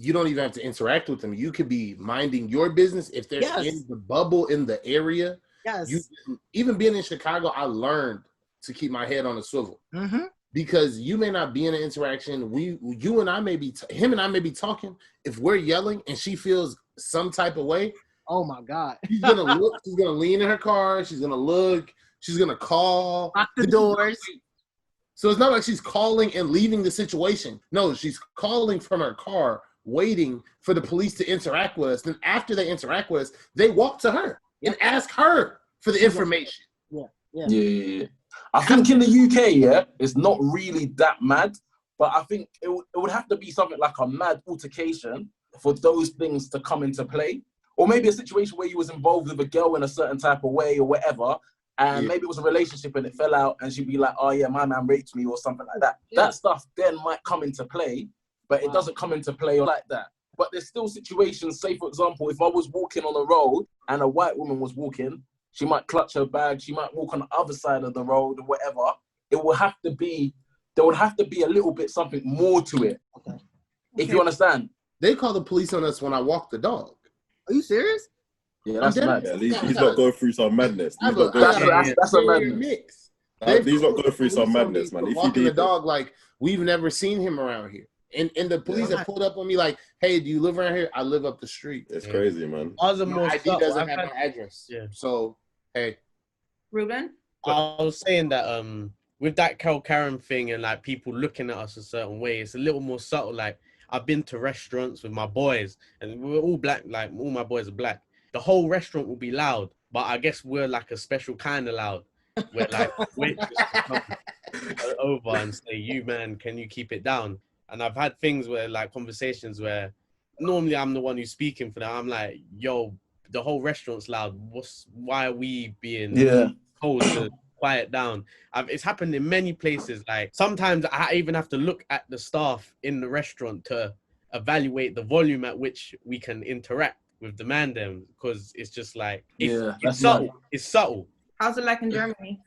you don't even have to interact with them. You could be minding your business. If they're in the bubble in the area, even being in Chicago, I learned to keep my head on a swivel. Because you may not be in an interaction. You and I may be, him and I may be talking. If we're yelling and she feels some type of way, oh my God, she's gonna look. She's gonna lean in her car. She's gonna look. She's gonna call. Lock the doors. So it's not like she's calling and leaving the situation. No, she's calling from her car, waiting for the police to interact with us. Then after they interact with us, they walk to her and ask her for the information. Yeah. I think in the UK, it's not really that mad, but I think it would have to be something like a mad altercation for those things to come into play. Or maybe a situation where you was involved with a girl in a certain type of way or whatever, and maybe it was a relationship and it fell out and she'd be like, oh yeah, my man raped me or something like that. That stuff then might come into play, but it doesn't come into play like that. But there's still situations, say for example, if I was walking on a road and a white woman was walking, she might clutch her bag, she might walk on the other side of the road or whatever. There would have to be a little bit something more to it. If you understand. They call the police on us when I walk the dog. Are you serious? Yeah, that's mad. Yeah, he's not going through some madness. That's a madness. Mix. He's not going through some madness, man. If walking the dog, like, we've never seen him around here. And the police have pulled up on me like, hey, do you live around here? I live up the street. It's crazy, man. My ID doesn't have my address. Yeah. So, hey. Ruben? I was saying that with that Karen thing and like people looking at us a certain way, it's a little more subtle. Like, I've been to restaurants with my boys and we're all black, like all my boys are black. The whole restaurant will be loud, but I guess we're like a special kind of loud. We're like, wait, come over and say, you man, can you keep it down? And I've had things where like conversations where normally I'm the one who's speaking for them. I'm like, yo, the whole restaurant's loud. Why are we being told to quiet down? It's happened in many places. Like sometimes I even have to look at the staff in the restaurant to evaluate the volume at which we can interact with the man them, because it's just like it's subtle. It's subtle. How's it like in Germany?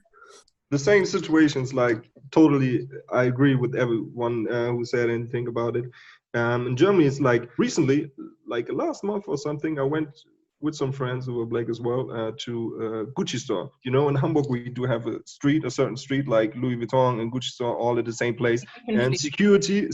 The same situations, like totally, I agree with everyone who said anything about it. In Germany, it's like recently, like last month or something, I went with some friends who were black as well to a Gucci store. You know, in Hamburg, we do have a certain street like Louis Vuitton and Gucci store all at the same place. And security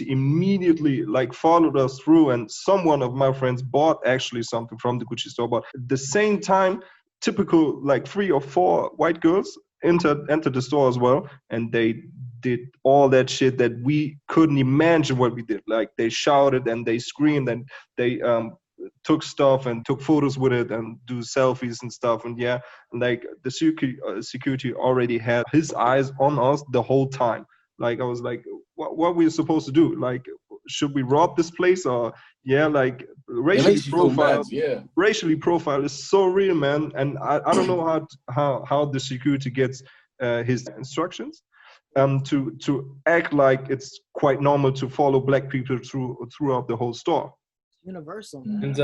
immediately like followed us through. And someone of my friends bought actually something from the Gucci store. But at the same time, typical like 3 or 4 white girls entered the store as well. And they did all that shit that we couldn't imagine what we did. Like they shouted and they screamed and they took stuff and took photos with it and do selfies and stuff. And like the security already had his eyes on us the whole time. Like I was like, what were we supposed to do? Like, should we rob this place or like racially profile is so real, man. And I don't know how the security gets his instructions to act like it's quite normal to follow black people throughout the whole store. Universal, man. And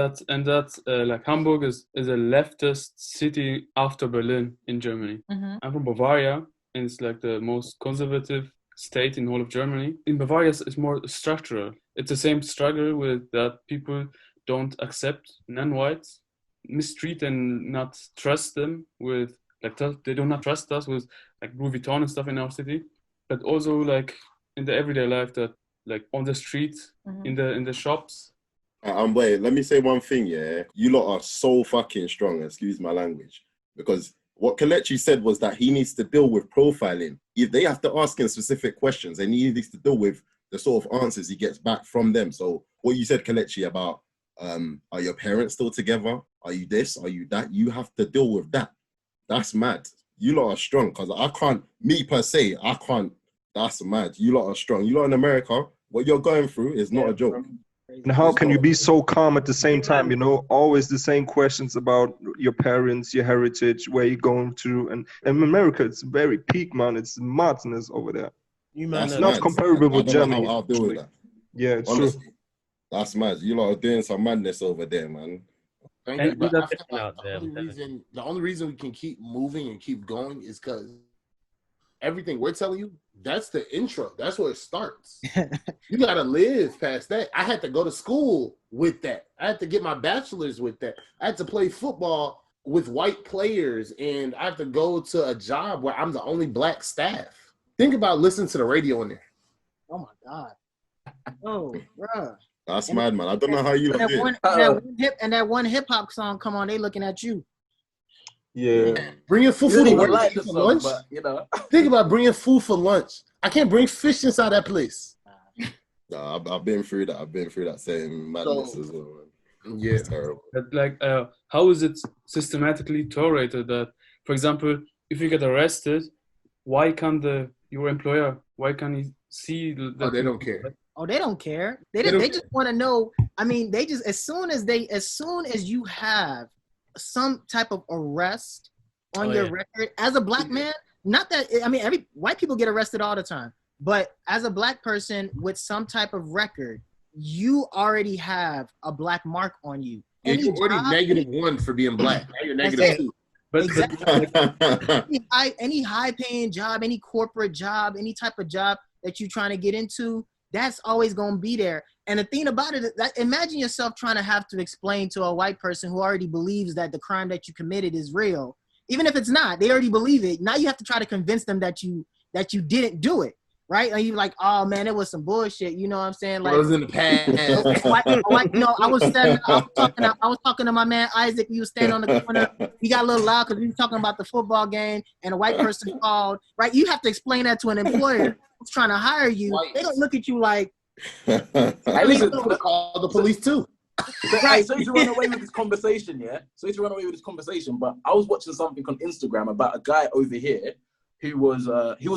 that like Hamburg is a leftist city after Berlin in Germany. I'm from Bavaria, and it's like the most conservative state in the whole of Germany. In Bavaria, it's more structural. It's the same struggle with that people don't accept non-whites, mistreat and not trust them with like they do not trust us with like Louis Vuitton and stuff in our city, but also like in the everyday life that like on the streets, in the shops. Wait, let me say one thing, You lot are so fucking strong, excuse my language. Because what Kelechi said was that he needs to deal with profiling. If they have to ask him specific questions, and he needs to deal with the sort of answers he gets back from them. So what you said, Kelechi, about are your parents still together? Are you this? Are you that? You have to deal with that. That's mad. You lot are strong, because I can't, me per se, I can't. That's mad. You lot are strong. You lot in America, what you're going through is not a joke. And how can you be so calm at the same time? You know, always the same questions about your parents, your heritage, where you're going to. And in America, it's very peak, man. It's madness over there. It's not comparable with Germany. I'll deal with that. Yeah, it's honestly, true. That's mad. You lot are doing some madness over there, man. The only reason we can keep moving and keep going is because everything we're telling you, that's the intro. That's where it starts. You got to live past that. I had to go to school with that. I had to get my bachelor's with that. I had to play football with white players, and I have to go to a job where I'm the only black staff. Think about listening to the radio in there. Oh my God. Oh, bruh. That's mad, man. I don't know how you And did. that one hip hop song come on, they looking at you. Yeah. Bringing fufu to work like the for song, lunch. but, you know. Think about bringing food for lunch. I can't bring fish inside that place. Nah, I've been through that. I've been through that same madness as well, man. Yeah. It's terrible. But like, how is it systematically tolerated that, for example, if you get arrested, why can't your employer, why can't he see that? Oh, they don't care. Oh, they don't care. They just want to know. I mean, they just as soon as you have some type of arrest on your record as a black man, not that I mean, every white people get arrested all the time, but as a black person with some type of record, you already have a black mark on you. Yeah, you're already -1 for being black. Now you're -2. But exactly. Any high-paying job, any corporate job, any type of job that you're trying to get into, that's always going to be there. And the thing about it is that imagine yourself trying to have to explain to a white person who already believes that the crime that you committed is real. Even if it's not, they already believe it. Now you have to try to convince them that you didn't do it, right? And you're like, oh man, it was some bullshit. You know what I'm saying? Like, it was in the past. I was talking to my man Isaac. We was standing on the corner. He got a little loud because we were talking about the football game, and a white person called. Right? You have to explain that to an employer who's trying to hire you. They don't look at you like. I listen to call the police too. Right. So to run away with this conversation, but I was watching something on Instagram about a guy over here who was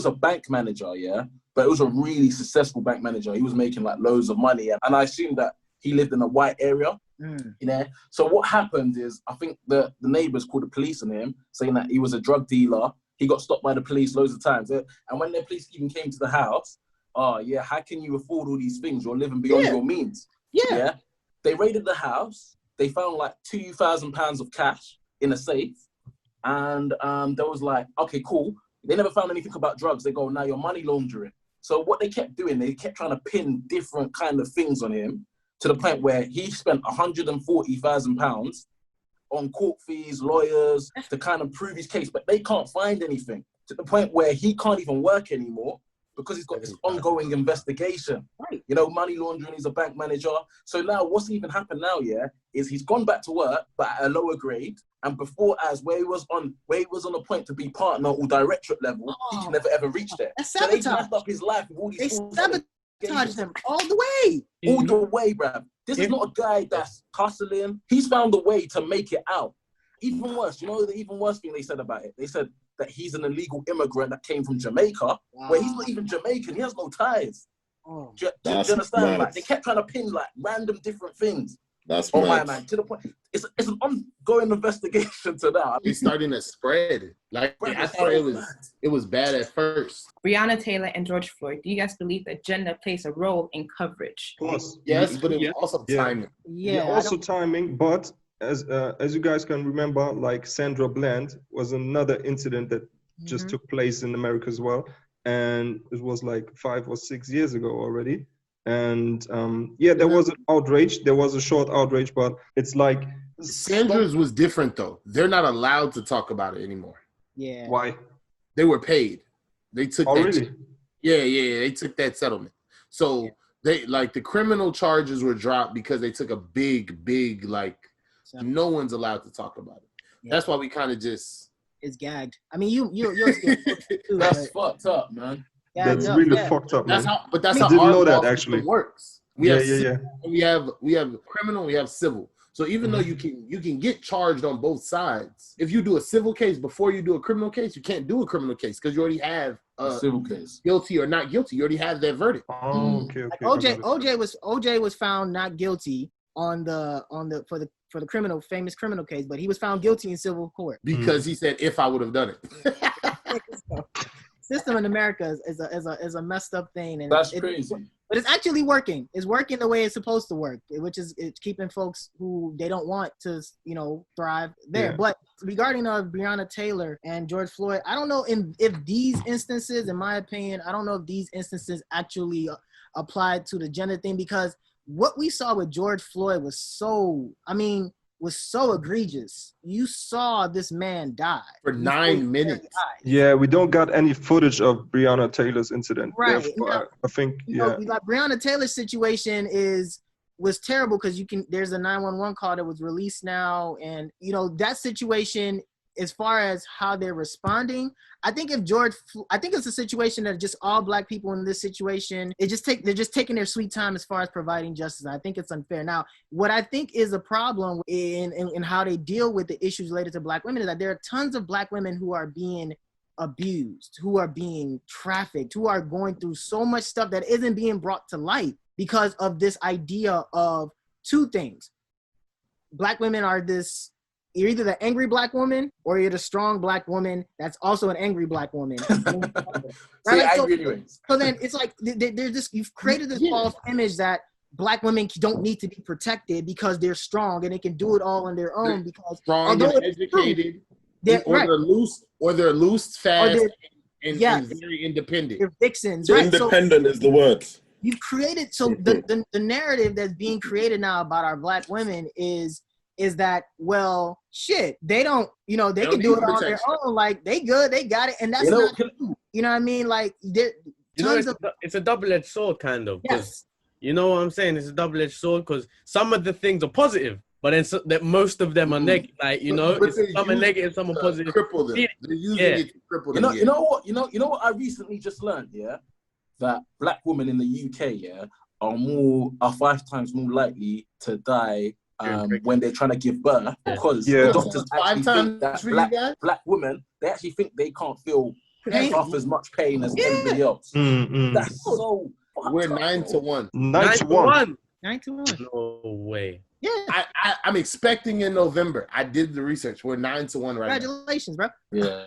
a bank manager, yeah, but it was a really successful bank manager. He was making like loads of money, and I assumed that he lived in a white area, you know. So what happened is, I think the neighbors called the police on him, saying that he was a drug dealer. He got stopped by the police loads of times, and when the police even came to the house, oh yeah, how can you afford all these things? You're living beyond your means. Yeah. They raided the house. They found like £2,000 of cash in a safe, and they was like, okay, cool. They never found anything about drugs. They go, now you're money laundering. So what they kept doing, they kept trying to pin different kind of things on him to the point where he spent £140,000 on court fees, lawyers, to kind of prove his case, but they can't find anything, to the point where he can't even work anymore because he's got this ongoing investigation. Right. You know, money laundering, he's a bank manager. So now what's even happened now, yeah, is he's gone back to work, but at a lower grade. And before, where he was on a point to be partner or directorate level, he never ever reached there. So they messed up his life with all these. They sabotaged him all the way. All the way, bruv. This is not a guy that's hustling. He's found a way to make it out. Even worse, you know the even worse thing they said about it? They said that he's an illegal immigrant that came from Jamaica, where he's not even Jamaican. He has no ties. Do you understand? Like, they kept trying to pin like random different things. That's my man, to the point. It's an ongoing investigation to that. It's starting to spread. Like, I thought it was bad at first. Breonna Taylor and George Floyd. Do you guys believe that gender plays a role in coverage? Of course. Yes, but it was also timing. Yeah, also timing. But as you guys can remember, like Sandra Bland was another incident that just took place in America as well, and it was like 5 or 6 years ago already. And there was an outrage. There was a short outrage, but it's like Sandra's was different though. They're not allowed to talk about it anymore. Yeah. Why? They were paid. They took that. Really? Yeah. They took that settlement. So they like the criminal charges were dropped because they took a big like no one's allowed to talk about it. Yeah. That's why we kind of just it's gagged. I mean, you're still that's fucked up, man. Yeah, that's really fucked up, man. That's how didn't our know law that actually works. We have criminal, we have civil. So even though you can get charged on both sides, if you do a civil case before you do a criminal case, you can't do a criminal case because you already have a civil case, guilty or not guilty. You already have that verdict. Oh, okay. Like OJ was found not guilty for the famous criminal case, but he was found guilty in civil court because he said if I would have done it. System in America is a messed up thing, and that's crazy. But it's actually working. It's working the way it's supposed to work, which is it's keeping folks who they don't want to, thrive there. Yeah. But regarding Breonna Taylor and George Floyd, I don't know if these instances, in my opinion, I don't know if these instances actually applied to the gender thing, because what we saw with George Floyd was so egregious. You saw this man die for 9 minutes. Yeah, we don't got any footage of Breonna Taylor's incident. Right. Now, I think, like Breonna Taylor's situation was terrible, because there's a 911 call that was released now, and that situation, as far as how they're responding, I think it's a situation that just all Black people in this situation, they're just taking their sweet time as far as providing justice. I think it's unfair. Now, what I think is a problem in how they deal with the issues related to Black women is that there are tons of Black women who are being abused, who are being trafficked, who are going through so much stuff that isn't being brought to light because of this idea of two things. Black women are you're either the angry Black woman or you're the strong Black woman that's also an angry Black woman. Right? So then it's like you've created this false image that Black women don't need to be protected because they're strong and they can do it all on their own, because strong and educated, they're loose, fast, and very independent. They're vixens. Right? Independent is the word. You've created the narrative that's being created now about our Black women is that, well, shit, they don't, they can do it on their own. Like, they good, they got it. And that's not true. You know what I mean? Like, it's a double-edged sword, kind of. Yes. You know what I'm saying? It's a double-edged sword, because some of the things are positive, but then most of them are negative. Like, some are negative, some are positive. Cripple them. They're using it to cripple them. You know what I recently just learned, that Black women in the UK, are 5 times more likely to die when they're trying to give birth, because the doctors actually think that black women, they actually think they can't feel half as much pain as anybody else. That's so. We're 9-1. 9-1. 9-1. No way. Yeah. I'm expecting in November. I did the research. We're 9-1 right Congratulations, bro. Yeah.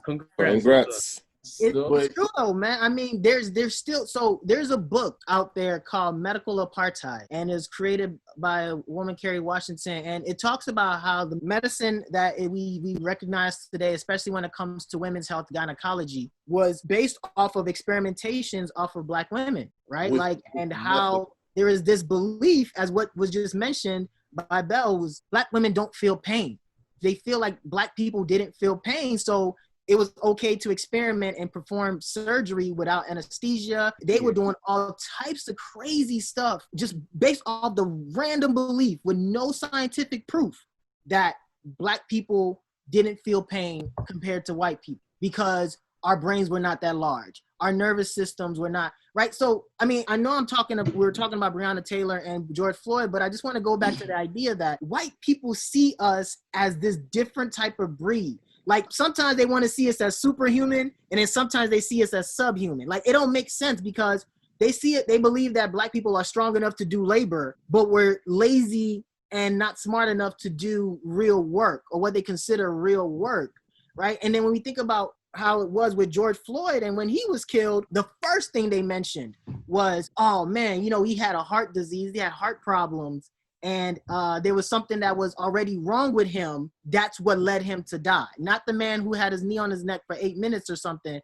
Congrats. It's true though, man. I mean, there's a book out there called Medical Apartheid, and is created by a woman, Kerry Washington, and it talks about how the medicine that we recognize today, especially when it comes to women's health, gynecology, was based off of experimentations off of Black women, right? And how there is this belief, as what was just mentioned by Bell, was Black women don't feel pain. They feel like Black people didn't feel pain, so it was okay to experiment and perform surgery without anesthesia. They were doing all types of crazy stuff just based off the random belief with no scientific proof that Black people didn't feel pain compared to white people, because our brains were not that large. Our nervous systems were not, right? So, I mean, I know we're talking about Breonna Taylor and George Floyd, but I just want to go back to the idea that white people see us as this different type of breed. Like, sometimes they want to see us as superhuman, and then sometimes they see us as subhuman. Like, it don't make sense, because they believe that Black people are strong enough to do labor, but we're lazy and not smart enough to do real work, or what they consider real work, right? And then when we think about how it was with George Floyd, and when he was killed, the first thing they mentioned was, oh man, he had a heart disease, he had heart problems, and there was something that was already wrong with him. That's what led him to die. Not the man who had his knee on his neck for 8 minutes or something.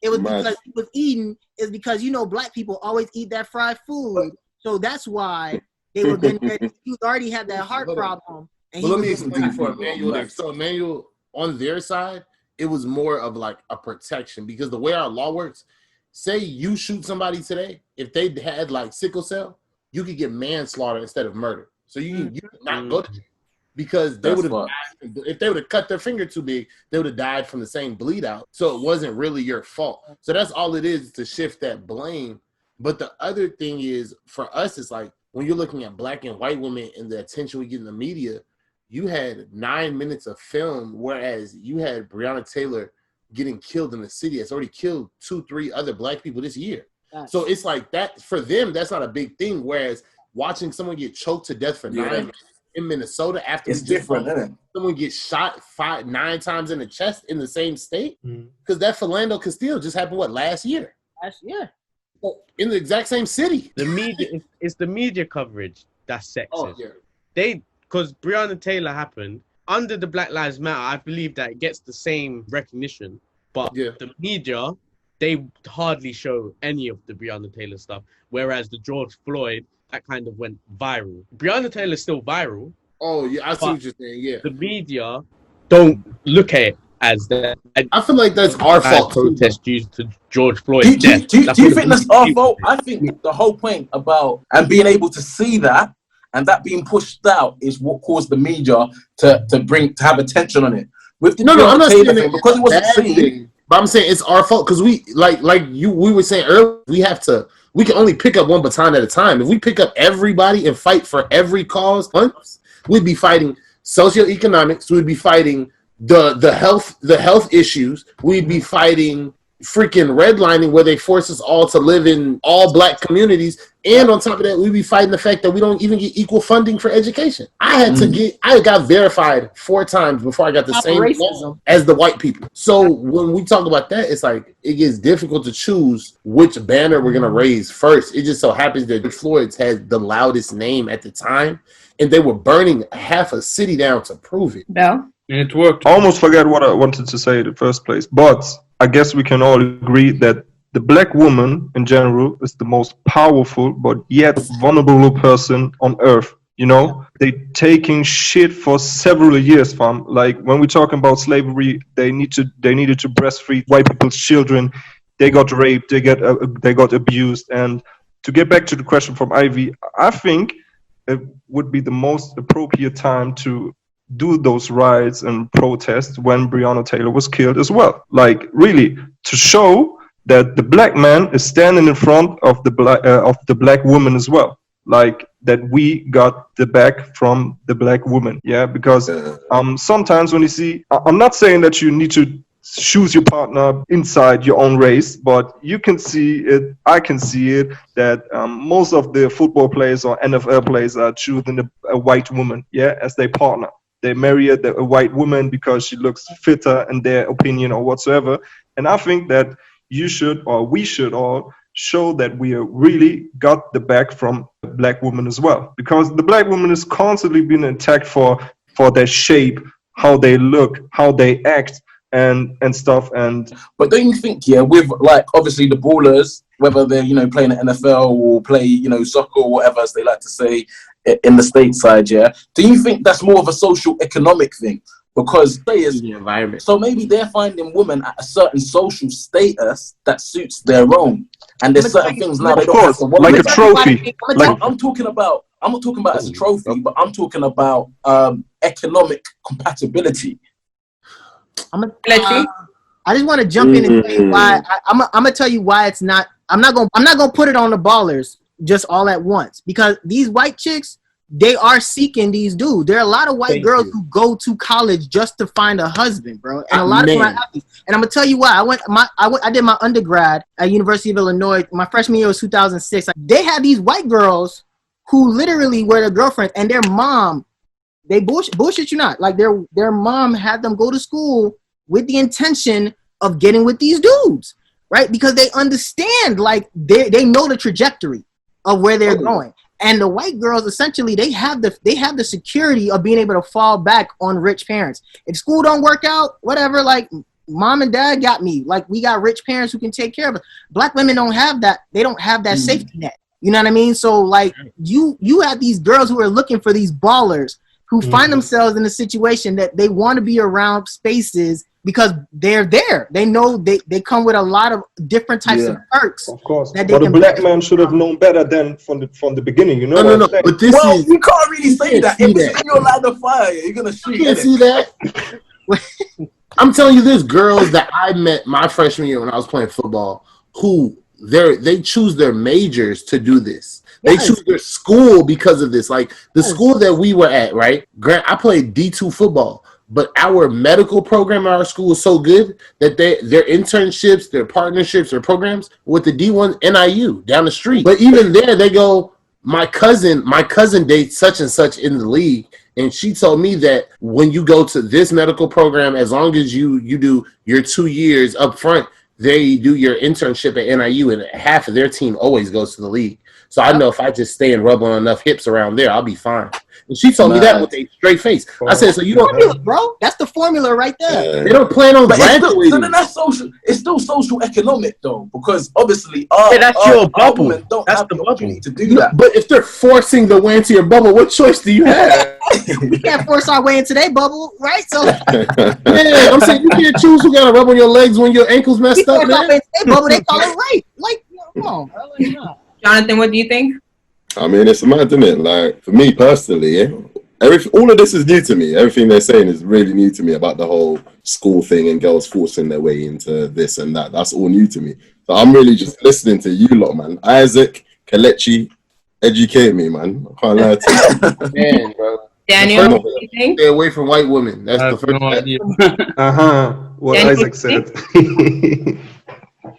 It was because he was eating, is because, Black people always eat that fried food. So that's why they were getting ready. He already had that heart problem. And let me explain for Emmanuel there. So Emmanuel, on their side, it was more of like a protection, because the way our law works, say you shoot somebody today, if they had like sickle cell, you could get manslaughter instead of murder. So you could not go to jail, because they would have died. If they would have cut their finger too big, they would have died from the same bleed out. So it wasn't really your fault. So that's all it is, to shift that blame. But the other thing is, for us, it's like when you're looking at Black and white women and the attention we get in the media, you had 9 minutes of film, whereas you had Breonna Taylor getting killed in the city. It's already killed 2-3 other Black people this year. So it's like that, for them, that's not a big thing. Whereas watching someone get choked to death for 9 minutes in Minnesota after it's different, isn't it? Someone gets shot 9 times in the chest in the same state, because that Philando Castile just happened last year. Last year. in the exact same city. The media, it's the media coverage that's sexist. Oh, yeah. Because Breonna Taylor happened under the Black Lives Matter, I believe that it gets the same recognition, but the media, they hardly show any of the Breonna Taylor stuff, whereas the George Floyd, that kind of went viral. Breonna Taylor's still viral. Oh, yeah, I see what you're saying, yeah. The media don't look at it as that. I feel like that's our fault. Protest due to George Floyd. Do you think that's our fault? I think the whole point about and being able to see that and that being pushed out is what caused the media to have attention on it. With the I'm not saying thing, because it wasn't seen. But I'm saying it's our fault because we we were saying earlier, we can only pick up one baton at a time. If we pick up everybody and fight for every cause, we'd be fighting socioeconomics, we'd be fighting the health issues, we'd be fighting freaking redlining where they force us all to live in all black communities, and on top of that we'd be fighting the fact that we don't even get equal funding for education. I got verified 4 times before I got the same law as the white people. So when we talk about that, it's like it gets difficult to choose which banner we're gonna raise first. It just so happens that Floyd's had the loudest name at the time, and they were burning half a city down to prove it. No. And it worked. I almost forgot what I wanted to say in the first place, but I guess we can all agree that the black woman in general is the most powerful but yet vulnerable person on earth. You know, they taking shit for several years, fam. Like when we're talking about slavery, they needed to breastfeed white people's children. They got raped, they got abused. And to get back to the question from Ivy, I think it would be the most appropriate time to do those riots and protests when Breonna Taylor was killed as well. Like really to show that the black man is standing in front of the black woman as well. Like that we got the back from the black woman. Yeah, because sometimes when you see, I'm not saying that you need to choose your partner inside your own race, but you can see it, I can see it, that most of the football players or NFL players are choosing a white woman, as their partner. They marry a white woman because she looks fitter in their opinion or whatsoever. And I think that you should, or we should all show that we really got the back from the black woman as well. Because the black woman is constantly being attacked for their shape, how they look, how they act, and stuff. But don't you think, with like obviously the ballers, whether they're playing the NFL or play soccer or whatever as they like to say in the stateside, do you think that's more of a social economic thing? Because players, the environment. So maybe they're finding women at a certain social status that suits their own, and there's certain things now they don't have to like a trophy. I'm talking about. I'm not talking about as a trophy, but I'm talking about economic compatibility. I just want to jump in and tell you why. I'm gonna tell you why it's not. I'm not gonna put it on the ballers just all at once, because these white chicks, they are seeking these dudes. There are a lot of white girls who go to college just to find a husband, bro, and a lot of them are happy. And I'm gonna tell you why. I did my undergrad at University of Illinois. My freshman year was 2006. They had these white girls who literally were their girlfriends, and their mom, they bullshit you not, like their mom had them go to school with the intention of getting with these dudes, right? Because they understand, like they know the trajectory of where they're going. And the white girls, essentially, they have the security of being able to fall back on rich parents. If school don't work out, whatever, like mom and dad got me. Like we got rich parents who can take care of us. Black women don't have that. They don't have that safety net. You know what I mean? So like you have these girls who are looking for these ballers who find themselves in a situation that they want to be around spaces because they're there. They know they come with a lot of different types of perks. Of course. But a black man should have known better than from the beginning, you know? No. But you can't really say that. If it's in your line of fire, you're gonna shoot. You can't see that. I'm telling you, there's girls that I met my freshman year when I was playing football who they choose their majors to do this. They choose their school because of this. Like the school that we were at, right? Grant, I played D2 football. But our medical program at our school is so good that their internships, their partnerships, their programs with the D1 NIU down the street. But even there, they go, my cousin dates such and such in the league. And she told me that when you go to this medical program, as long as you do your 2 years up front, they do your internship at NIU, and half of their team always goes to the league. So I know if I just stay and rub on enough hips around there, I'll be fine. And she told me that with a straight face. I said, so you don't... Formula, bro. That's the formula right there. They don't plan on graduating. So then that's social. It's still social economic though, because obviously, that's your bubble. Women don't that's have the opportunity to do that. But if they're forcing the way into your bubble, what choice do you have? We can't force our way into their bubble, right? So yeah, I'm saying you can't choose who got to rub on your legs when your ankle's messed up, man. Their bubble, they call it rape. Like, come on, bro. Like, Jonathan, what do you think? I mean, it's mad, isn't it? Like, for me personally, all of this is new to me. Everything they're saying is really new to me about the whole school thing and girls forcing their way into this and that. That's all new to me. So I'm really just listening to you lot, man. Isaac, Kelechi, educate me, man. I can't lie to you. Man, bro. Daniel, what do you think? Stay away from white women. That's the first no idea. What Daniel, Isaac said.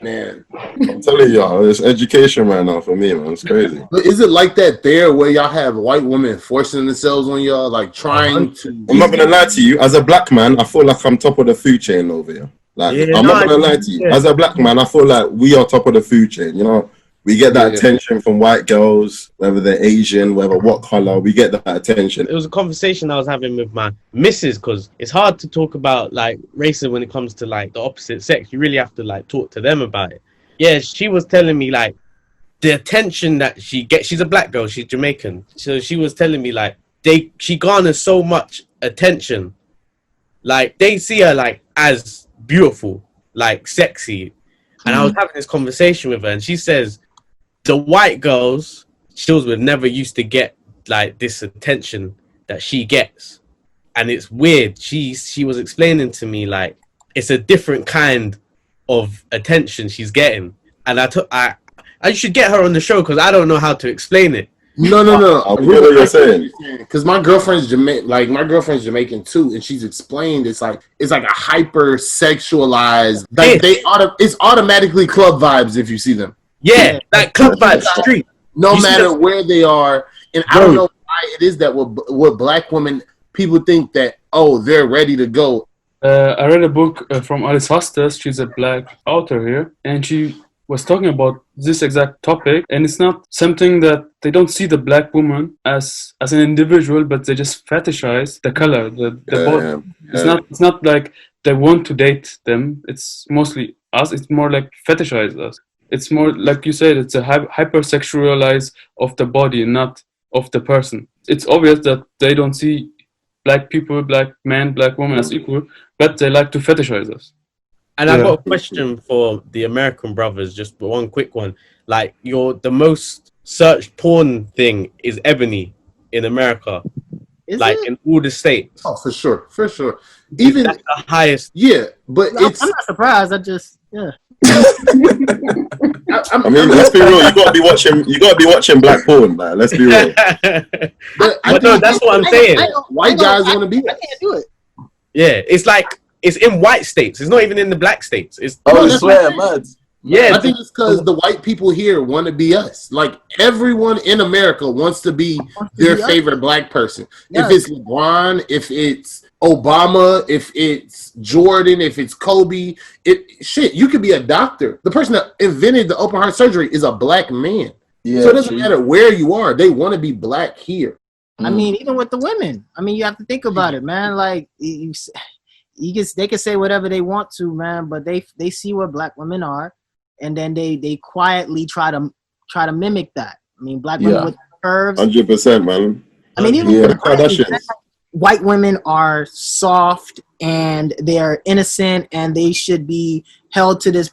man. I'm telling y'all, it's education right now for me, man. It's crazy. But is it like that there where y'all have white women forcing themselves on y'all, like trying to... I'm not gonna lie to you. As a black man, I feel like I'm top of the food chain over here. Like, I'm not gonna lie to you. As a black man, I feel like we are top of the food chain. You know, we get that attention from white girls, whether they're Asian, whether what color, we get that attention. It was a conversation I was having with my missus, because it's hard to talk about like racism when it comes to like the opposite sex. You really have to like talk to them about it. Yeah, she was telling me like the attention that she gets. She's a black girl, she's Jamaican. So she was telling me like she garners so much attention. Like they see her like as beautiful, like sexy. And I was having this conversation with her, and she says the white girls she would never used to get like this attention that she gets. And it's weird. She was explaining to me like it's a different kind of attention she's getting. And I should get her on the show because I don't know how to explain it. No. I get what you're saying. Because my girlfriend's Jamaican too, and she's explained it's like a hyper sexualized. Like it's automatically club vibes if you see them. Yeah, like club vibes, street. No matter where they are, and I don't know why it is that with black women, people think that they're ready to go. I read a book from Alice Hustes. She's a black author here, and she was talking about this exact topic. And it's not something that they don't see the black woman as an individual, but they just fetishize the color, the body. It's not like they want to date them. It's mostly us. It's more like fetishize us. It's more like you said. It's a hypersexualize of the body, not of the person. It's obvious that they don't see black people, black men, black women as equal, but they like to fetishize us. And I've got a question for the American brothers, just one quick one. Like, the most searched porn thing is ebony in America. In all the states. Oh, for sure. Even that's the highest. Yeah, but I'm not surprised. I mean, let's be real. You gotta be watching black porn, man. Let's be real. That's what I'm saying. White guys want to be. I can't do it. Yeah, it's like it's in white states. It's not even in the black states. I swear, man. Yeah, I think it's because the white people here want to be us. Like everyone in America wants to be their favorite black person. Yes. If it's LeBron, if it's Obama, if it's Jordan, if it's Kobe, you could be a doctor. The person that invented the open heart surgery is a black man. Yeah, so it doesn't matter where you are. They want to be black here. I mean, even with the women. I mean, you have to think about it, man. Like they can say whatever they want to, man, but they see what black women are, and then they quietly try to mimic that. I mean, black women with curves. 100%, man. I mean, even white women are soft and they're innocent, and they should be held to this.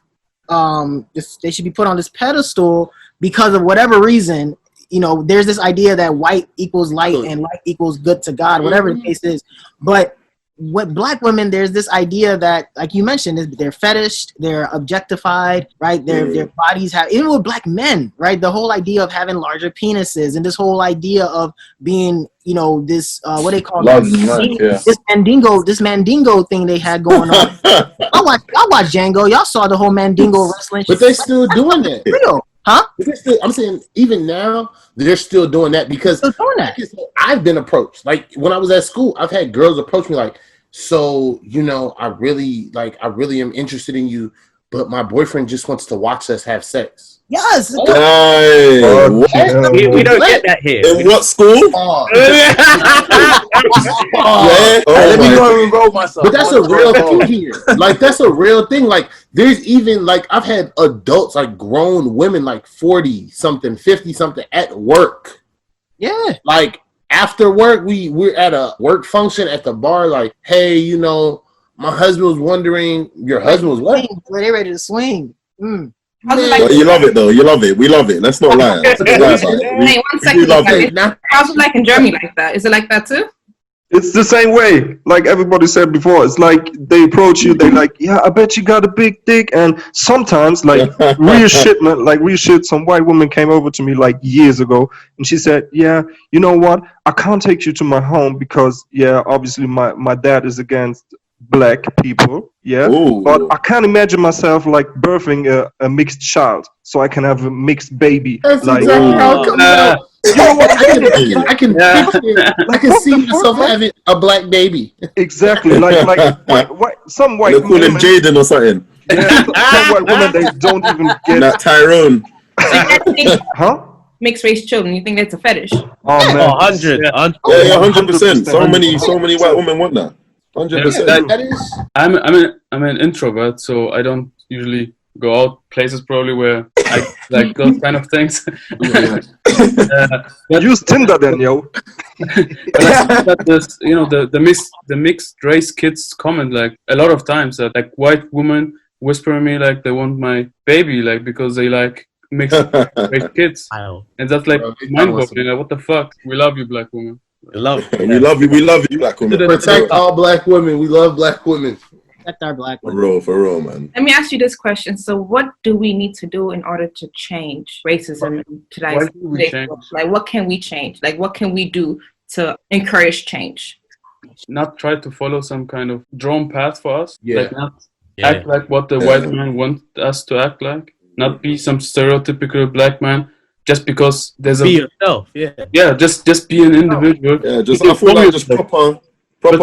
They should be put on this pedestal because of whatever reason. You know, there's this idea that white equals light and light equals good to God, whatever the case is. But with black women, there's this idea that, like you mentioned, they're fetished, they're objectified, right? Their bodies have, even with black men, right? The whole idea of having larger penises and this whole idea of being, this what they call this mandingo thing they had going on. I watched Django. Y'all saw the whole mandingo wrestling. But they still doing it. Real. Huh? I'm saying even now they're still doing that because I've been approached. Like when I was at school, I've had girls approach me like, so I really am interested in you, but my boyfriend just wants to watch us have sex. Yes. Hey, we don't get that here. In what school? Let me go and enroll myself. But that's a real thing here. Like, that's a real thing. Like, there's even, like, I've had adults, like, grown women, like, 40-something, 50-something at work. Yeah. Like, after work, we're at a work function at the bar, like, hey, you know, my husband was wondering, your husband was what? They ready to swing. Like, you love it though. You love it. We love it. Let's not lie. Let's not lie about it. Hey, 1 second. How's it like in Germany like that? Is it like that too? It's the same way. Like everybody said before, it's like they approach you. They like, yeah, I bet you got a big dick. And sometimes, like real shit, man. Like real shit. Some white woman came over to me like years ago, and she said, yeah, you know what? I can't take you to my home because, yeah, obviously my dad is against black people, yeah. Ooh. But I can't imagine myself like birthing a mixed child, so I can have a mixed baby. That's like, exactly how it comes out. You know what? I can see myself having a black baby. Exactly, like some white. They call him Jaden or something. Yeah, some white women, they don't even get that Tyrone. Huh? Mixed race children, you think that's a fetish? Oh man, 100. Yeah, 100%. So many white women want that. 100%. That is. I'm an introvert, so I don't usually go out places probably where I like those kind of things. Use Tinder then, yo. But I think that this, you know, the mixed race kids comment like a lot of times that like white women whispering me like they want my baby, like because they like mixed race kids, and that's like mind-boggling. Like, what the fuck? We love you, black woman. We love you, black women. Protect all black women. We love black women. Protect our black women. For real, man. Let me ask you this question. So what do we need to do in order to change racism in today's world? Like, what can we change? Like, what can we do to encourage change? Not try to follow some kind of drawn path for us. Yeah. Like, not act like what the white man wants us to act like. Not be some stereotypical black man. Just because there's be yourself, just be an individual. Yeah, I feel like just proper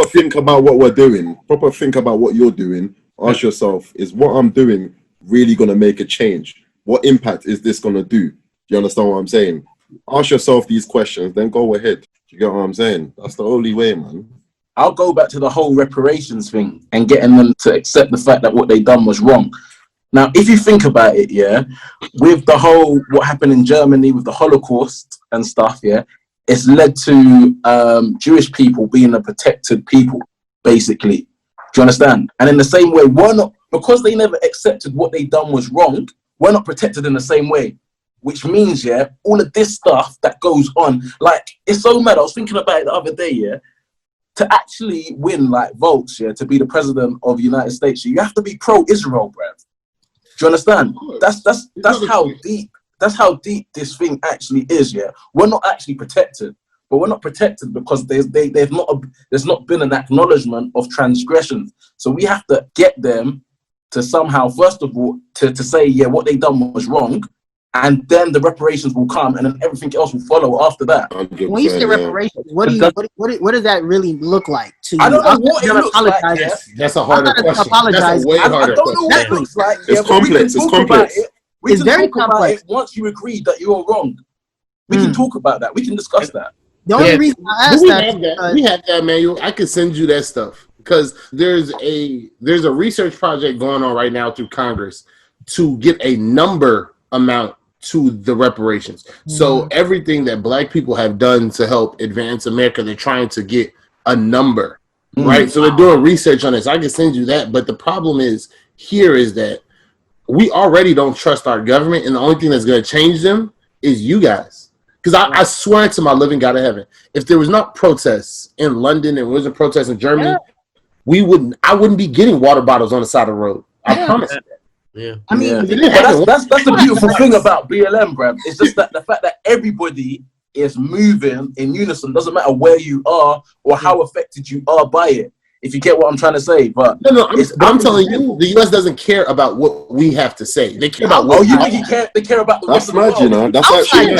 think about what we're doing. Proper think about what you're doing. Ask yourself, is what I'm doing really gonna make a change? What impact is this gonna do? Do you understand what I'm saying? Ask yourself these questions, then go ahead. Do you get what I'm saying? That's the only way, man. I'll go back to the whole reparations thing and getting them to accept the fact that what they done was wrong. Now, if you think about it, yeah, with the whole, what happened in Germany with the Holocaust and stuff, yeah, it's led to Jewish people being a protected people, basically. Do you understand? And in the same way, because they never accepted what they done was wrong, we're not protected in the same way. Which means, yeah, all of this stuff that goes on, like, it's so mad. I was thinking about it the other day, yeah, to actually win, like, votes, yeah, to be the president of the United States, you have to be pro-Israel, bruv. Do you understand? That's how deep this thing actually is. Yeah, we're not actually protected, but we're not protected because there's not been an acknowledgement of transgressions. So we have to get them to somehow, first of all, to say, yeah, what they done was wrong, and then the reparations will come, and then everything else will follow after that. When you say reparations, what does that really look like to you? I don't know what it looks like. Yeah. That's a harder question. That's a way harder question. I don't know what it looks like. It's complex. It's complex. It's very complex. Once you agree that you're wrong, we can talk about that. We can discuss that. The only reason I asked that, we have that, Emmanuel. I can send you that stuff because there's a research project going on right now through Congress to get a number amount to the reparations. So everything that black people have done to help advance America, they're trying to get a number, right? So they're doing research on this. I can send you that, but the problem is that we already don't trust our government, and the only thing that's going to change them is you guys. Because I swear to my living God of heaven, if there was not protests in London and there wasn't protests in Germany, I wouldn't be getting water bottles on the side of the road. I promise you. Yeah, I mean, that's the beautiful thing about BLM, bruv. It's just that the fact that everybody is moving in unison. Doesn't matter where you are or how affected you are by it. If you get what I'm trying to say, but I'm telling you, the U.S. doesn't care about what we have to say. They care about what. You think they care about the rest of the world? That's actually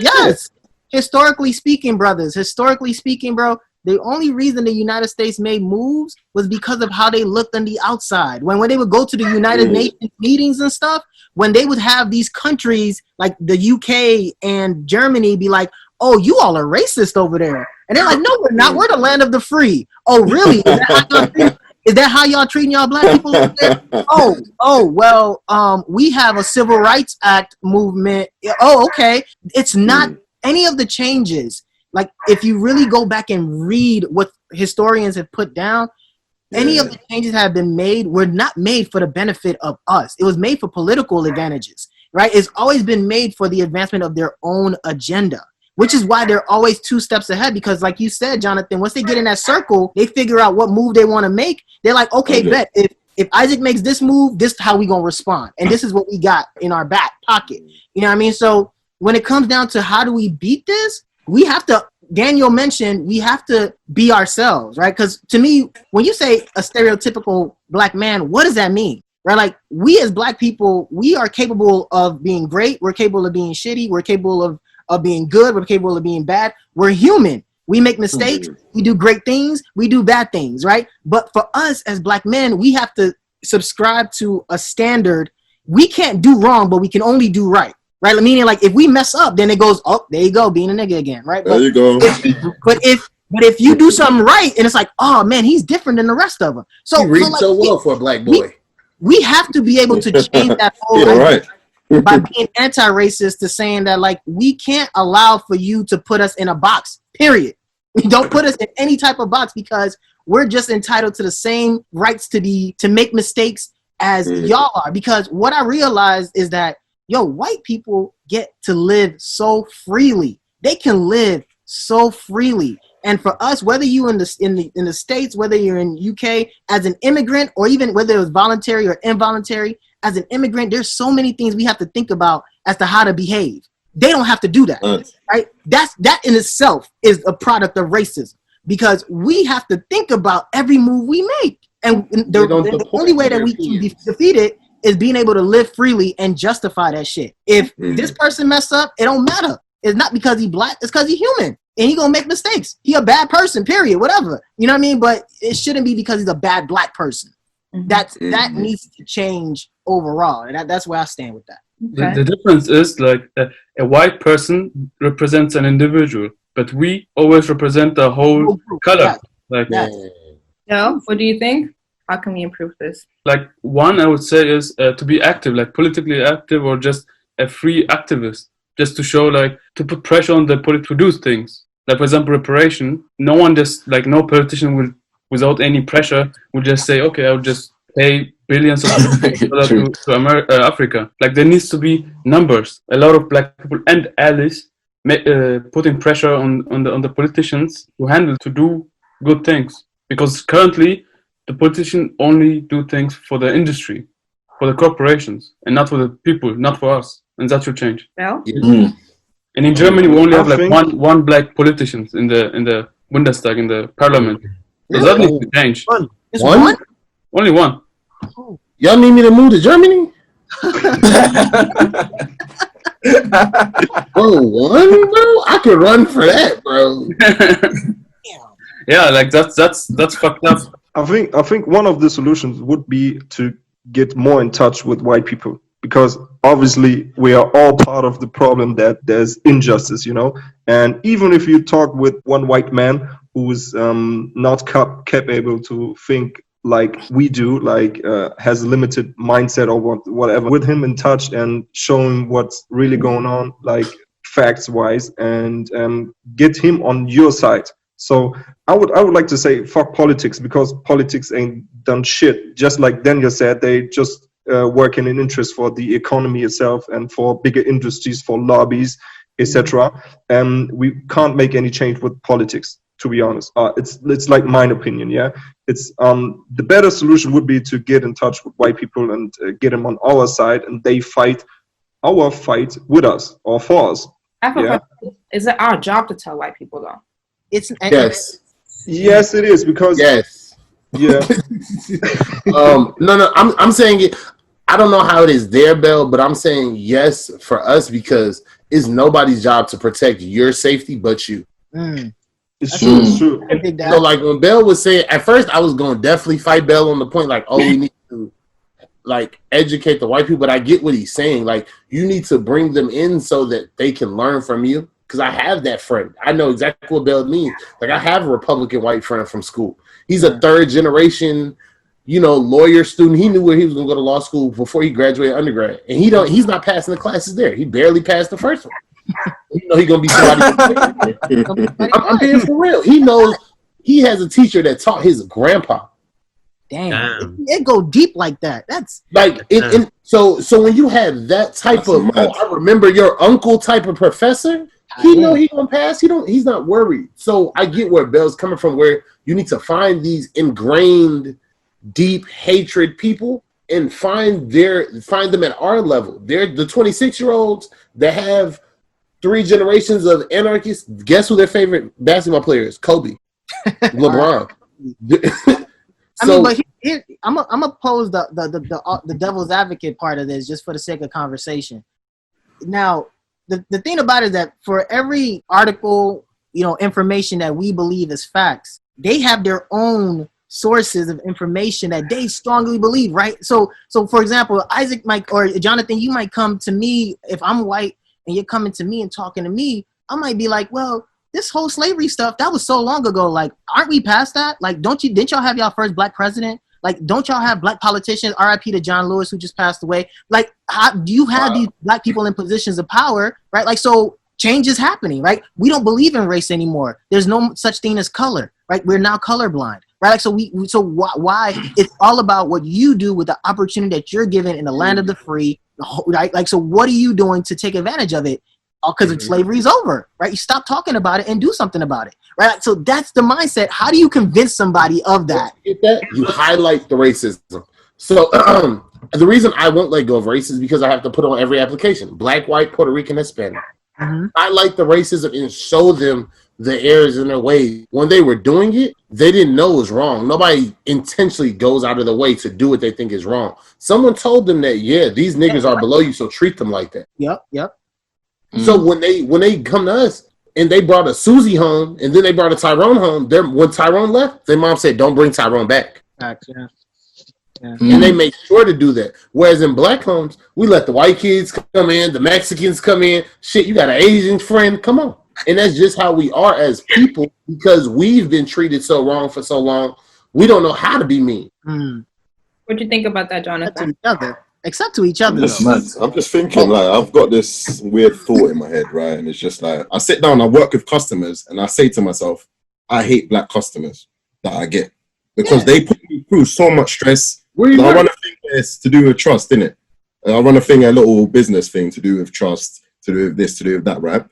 yes. Historically speaking, brothers. Historically speaking, bro, the only reason the United States made moves was because of how they looked on the outside. When they would go to the United Nations meetings and stuff, when they would have these countries like the UK and Germany be like, oh, you all are racist over there. And they're like, no, we're not. We're the land of the free. Oh, really? Is that how y'all treating y'all black people over there? Well, we have a Civil Rights Act movement. Oh, okay. It's not any of the changes. Like, if you really go back and read what historians have put down, any of the changes that have been made were not made for the benefit of us. It was made for political advantages, right? It's always been made for the advancement of their own agenda, which is why they're always 2 steps ahead. Because like you said, Jonathan, once they get in that circle, they figure out what move they want to make. They're like, okay, bet. If Isaac makes this move, this is how we going to respond. And this is what we got in our back pocket. You know what I mean? So when it comes down to how do we beat this, we have to, Daniel mentioned, we have to be ourselves, right? Because to me, when you say a stereotypical black man, what does that mean? Right? Like, we as black people, we are capable of being great. We're capable of being shitty. We're capable of being good. We're capable of being bad. We're human. We make mistakes. We do great things. We do bad things, right? But for us as black men, we have to subscribe to a standard. We can't do wrong, but we can only do right. Right? Meaning, like, if we mess up, then it goes, oh, there you go, being a nigga again, right? There you go. But if you do something right, and it's like, oh man, he's different than the rest of them. So he reads so well for a black boy. We have to be able to change that whole by being anti-racist to saying that, like, we can't allow for you to put us in a box, period. Don't put us in any type of box, because we're just entitled to the same rights to make mistakes as y'all are. Because what I realized is that, white people get to live so freely. They can live so freely. And for us, whether you in the States, whether you're in UK as an immigrant, or even whether it was voluntary or involuntary, as an immigrant, there's so many things we have to think about as to how to behave. They don't have to do that, right? That in itself is a product of racism, because we have to think about every move we make. And the only way that we can defeat it is being able to live freely and justify that shit. If this person mess up, it don't matter. It's not because he black, it's because he human. And he gonna make mistakes. He a bad person, period, whatever. You know what I mean? But it shouldn't be because he's a bad black person. That needs to change overall. And that's where I stand with that. Okay. The difference is, like, a white person represents an individual, but we always represent the whole color. No, what do you think? How can we improve this? Like, one, I would say, is to be active, like politically active, or just a free activist, just to show, like, to put pressure on the police to do things. Like, for example, reparation. No one just, like, no politician will, without any pressure, will just say, okay, I'll just pay billions of dollars to Africa. Like, there needs to be numbers. A lot of black people and allies putting pressure on the politicians to do good things. Because currently, the politicians only do things for the industry, for the corporations, and not for the people, not for us. And that should change. Well, and in Germany, we only have like one black politician in the Bundestag, in the parliament. So that needs to change. One? Only one. Y'all need me to move to Germany? One, bro? I could run for that, bro. Yeah, like that's fucked up. I think one of the solutions would be to get more in touch with white people, because obviously we are all part of the problem that there's injustice, and even if you talk with one white man who's not capable to think like we do, like has a limited mindset or whatever, with him in touch and showing what's really going on, like facts wise, and get him on your side. So I would like to say fuck politics, because politics ain't done shit. Just like Daniel said, they just work in an interest for the economy itself and for bigger industries, for lobbies, etc. We can't make any change with politics, to be honest. It's like my opinion, yeah. It's the better solution would be to get in touch with white people and get them on our side, and they fight our fight with us or for us. Is it our job to tell white people though? Yes, it is, because no, I'm saying it. I don't know how it is there, Bell, but I'm saying yes for us, because it's nobody's job to protect your safety but you. It's true. It's true. So like when Bell was saying, at first I was going to definitely fight Bell on the point like, oh, we need to like educate the white people. But I get what he's saying. Like you need to bring them in so that they can learn from you. Because I have that friend. I know exactly what Bell means. Like I have a Republican white friend from school. He's a third generation, lawyer student. He knew where he was going to go to law school before he graduated undergrad. And he's not passing the classes there. He barely passed the first one. He's going to be somebody. I'm being for real. He knows he has a teacher that taught his grandpa. Damn. It go deep like that. That's like so when you have that type of I remember your uncle type of professor, he know he gonna pass. He's not worried. So I get where Bell's coming from, where you need to find these ingrained deep hatred people and find them at our level. They're the 26-year-olds that have 3 generations of anarchists. Guess who their favorite basketball player is? Kobe. LeBron. But here, I'm gonna pose the devil's advocate part of this just for the sake of conversation. Now, the thing about it is that for every article, information that we believe is facts, they have their own sources of information that they strongly believe, right? So for example, Isaac might, or Jonathan, you might come to me if I'm white and you're coming to me and talking to me. I might be like, well, this whole slavery stuff, that was so long ago. Like, aren't we past that? Like, didn't y'all have y'all first black president? Like, don't y'all have black politicians? R.I.P. to John Lewis, who just passed away. Like, how do you have these black people in positions of power, right? Like, so change is happening, right? We don't believe in race anymore. There's no such thing as color, right? We're now colorblind, right? Like, so why? It's all about what you do with the opportunity that you're given in the land of the free, right? Like, so what are you doing to take advantage of it? Because slavery is over, right? You stop talking about it and do something about it, right? So that's the mindset. How do you convince somebody of that? You highlight the racism. So the reason I won't let go of race is because I have to put on every application: black, white, Puerto Rican, Hispanic. Highlight the racism and show them the errors in their way. When they were doing it, they didn't know it was wrong. Nobody intentionally goes out of the way to do what they think is wrong. Someone told them that, these niggas are below you, so treat them like that. Yep. So when they come to us and they brought a Susie home and then they brought a Tyrone home, when Tyrone left, their mom said, "Don't bring Tyrone back." And they make sure to do that. Whereas in black homes, we let the white kids come in, the Mexicans come in. Shit, you got an Asian friend, come on. And that's just how we are as people because we've been treated so wrong for so long. We don't know how to be mean. What do you think about that, Jonathan? Except to each other. I'm just thinking, like, I've got this weird thought in my head, right? And it's just like, I sit down, I work with customers, and I say to myself, I hate black customers that I get because they put me through so much stress. I run a thing that's to do with trust, innit? I run a little business thing to do with trust, to do with this, to do with that, right?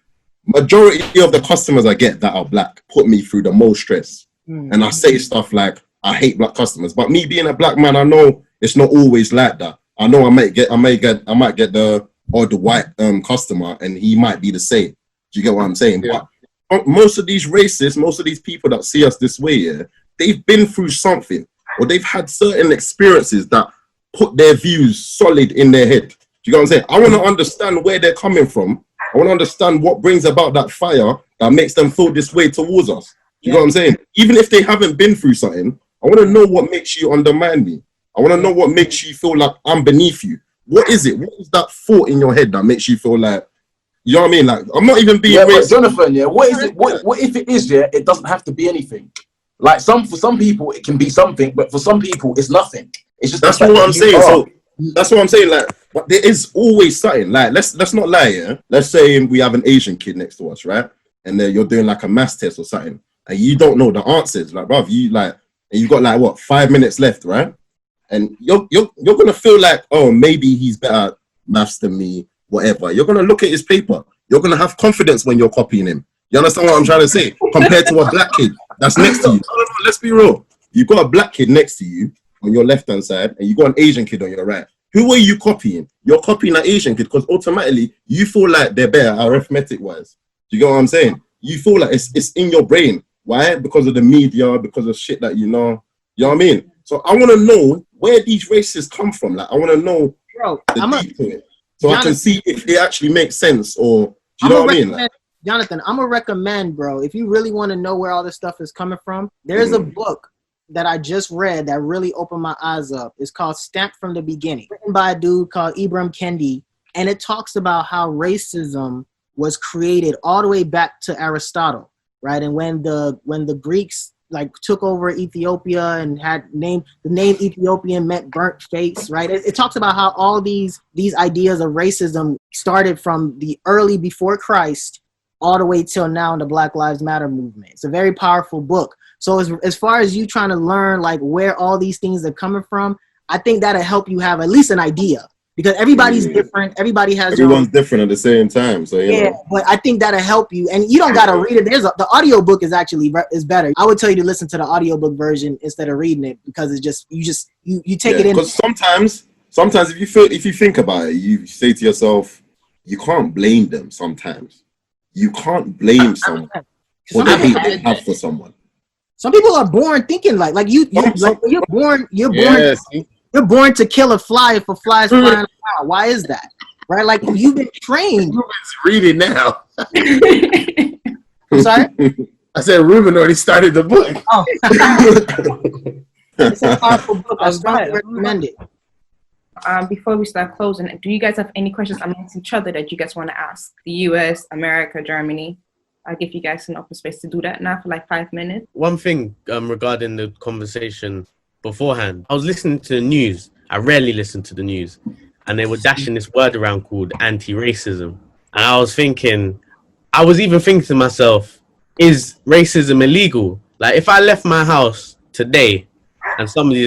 Majority of the customers I get that are black put me through the most stress. And I say stuff like, I hate black customers. But me being a black man, I know it's not always like that. I know I might get the white customer, and he might be the same. Do you get what I'm saying? Yeah. But most of these racists, most of these people that see us this way, they've been through something, or they've had certain experiences that put their views solid in their head. Do you get what I'm saying? I want to understand where they're coming from. I want to understand what brings about that fire that makes them feel this way towards us. Do you get what I'm saying? Even if they haven't been through something, I want to know what makes you undermine me. I want to know what makes you feel like I'm beneath you. What is it? What is that thought in your head that makes you feel like, you know what I mean? Like, I'm not even being racist. Jonathan, what is it? What if it is, it doesn't have to be anything. Like for some people, it can be something, but for some people, it's nothing. It's just that's what I'm saying. So that's what I'm saying. Like, but there is always something. Like, let's not lie, yeah? Let's say we have an Asian kid next to us, right? And then you're doing like a maths test or something, and you don't know the answers. Like, bruv, you've got like what, 5 minutes left, right? And you're gonna feel like, oh, maybe he's better maths than me, whatever. You're gonna look at his paper. You're gonna have confidence when you're copying him. You understand what I'm trying to say? Compared to a black kid that's next to you. No, let's be real. You've got a black kid next to you on your left-hand side, and you've got an Asian kid on your right. Who are you copying? You're copying an Asian kid because automatically you feel like they're better arithmetic-wise. Do you get what I'm saying? You feel like it's in your brain. Why? Because of the media, because of shit that you know. You know what I mean? So I want to know where these races come from. Like, I want to know the deep to it, so I can see if it actually makes sense, or do you know what I mean? Like, Jonathan, I'm gonna recommend, bro, if you really want to know where all this stuff is coming from, there's a book that I just read that really opened my eyes up. It's called Stamped from the Beginning, written by a dude called Ibram Kendi, and it talks about how racism was created all the way back to Aristotle, right? And when the Greeks like took over Ethiopia and had the name Ethiopian meant burnt face, right? It talks about how all these ideas of racism started from the early before Christ all the way till now in the Black Lives Matter movement. It's a very powerful book. So as far as you trying to learn like where all these things are coming from, I think that'll help you have at least an idea, because everybody's different. Everyone's different at the same time. So you know. But I think that'll help you, and you don't gotta read it. The audio book is actually is better. I would tell you to listen to the audiobook version instead of reading it, because it's just you take it in. Because sometimes if you think about it, you say to yourself, you can't blame them. Sometimes you can't blame someone for the hate they have for someone. Some people are born thinking like you're born you're born to kill a fly if a fly is flying around. Why is that? Right? Like you've been trained. Ruben's reading now. I'm sorry? I said Ruben already started the book. Oh. It's a powerful book. I strongly recommend it. Before we start closing, do you guys have any questions amongst each other that you guys want to ask? The US, America, Germany. I'll give you guys an open space to do that now for like 5 minutes. One thing regarding the conversation beforehand, I was listening to the news. I rarely listen to the news. And they were dashing this word around called anti-racism. And I was even thinking to myself, is racism illegal? Like if I left my house today and somebody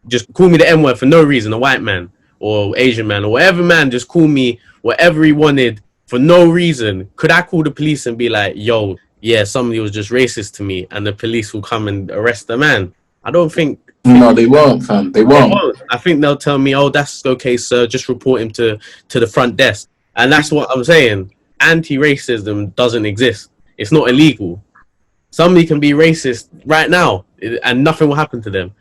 just called me the N-word for no reason, a white man or Asian man or whatever man just called me whatever he wanted for no reason, could I call the police and be like, yo, yeah, somebody was just racist to me, and the police will come and arrest the man? I don't think... No, they won't, fam. They won't. I think they'll tell me, oh, that's okay, sir, just report him to the front desk. And that's what I'm saying. Anti-racism doesn't exist. It's not illegal. Somebody can be racist right now, and nothing will happen to them.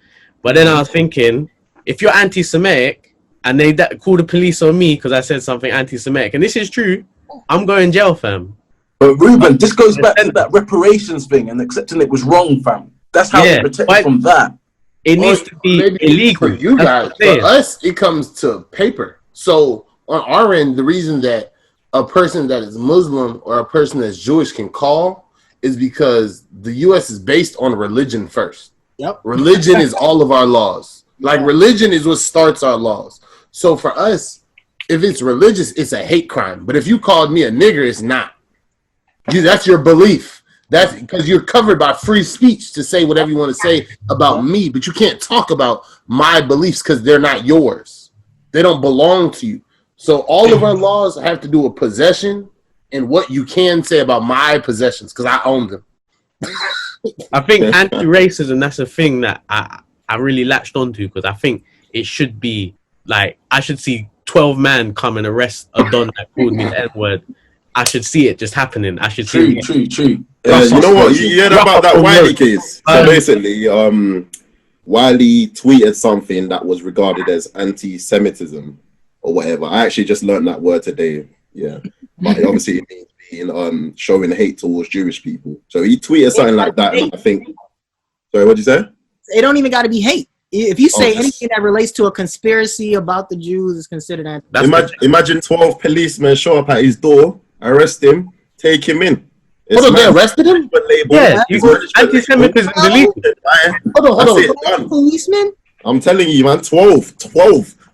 But then I was thinking, if you're anti-Semitic, and they call the police on me because I said something anti-Semitic, and this is true, I'm going jail, fam. But Ruben, this goes back to that reparations thing and accepting it was wrong, fam. That's how we protect from that. It needs to be illegal. For you guys, for us, it comes to paper. So on our end, the reason that a person that is Muslim or a person that's Jewish can call is because the U.S. is based on religion first. Yep. Religion is all of our laws. Like religion is what starts our laws. So for us, if it's religious, it's a hate crime. But if you called me a nigger, it's not. That's your belief. That's because you're covered by free speech to say whatever you want to say about me, but you can't talk about my beliefs because they're not yours. They don't belong to you. So all of our laws have to do with possession and what you can say about my possessions because I own them. I think anti-racism, that's a thing that I really latched onto, because I think it should be like, I should see 12 men come and arrest a don that called me the N-word. I should see it just happening. I should see it. True. You know what? You heard about that Wiley case? So basically, Wiley tweeted something that was regarded as anti-Semitism or whatever. I actually just learned that word today. Yeah. But obviously it means being showing hate towards Jewish people. So he tweeted something like that, and I think... Sorry, what'd you say? It don't even got to be hate. If you say anything that relates to a conspiracy about the Jews is considered anti. Imagine 12 policemen show up at his door, arrest him, take him in. Hold on, they arrested him? Yeah, anti-Semitism deleted. Hold on. Policemen? I'm telling you, man, 12.